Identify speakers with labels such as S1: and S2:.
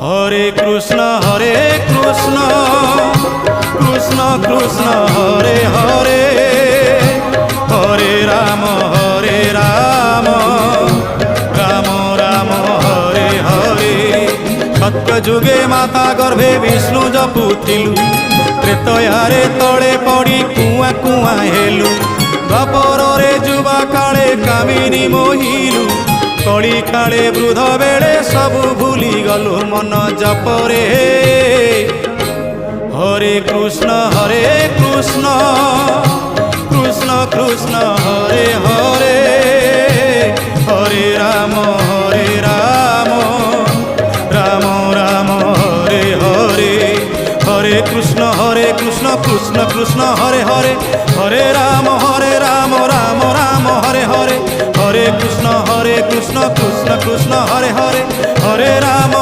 S1: হরে কৃষ্ণ কৃষ্ণ কৃষ্ণ হরে হরে, হরে রাম রাম রাম হরে হরে। সত্য যুগে মাতা গর্ভে বিষ্ণু জপুথিলু, ত্রেতয়ারে তଳେ পড়ি কুয়া কুয়া হেলু, দ্বাপରରେ যুবা কাଳେ কামিনী মোহিলু, কଳି কাଳେ বৃদ্ধ বেড়ে সবু ভুলি গলু মন জপরে। হরে কৃষ্ণ কৃষ্ণ কৃষ্ণ হরে হরে, হরে রাম রাম রাম হরে হরে। হরে কৃষ্ণ কৃষ্ণ কৃষ্ণ হরে হরে, হরে রাম রাম রাম হরে হরে। হরে কৃষ্ণ কৃষ্ণ কৃষ্ণ হরে হরে, হরে রাম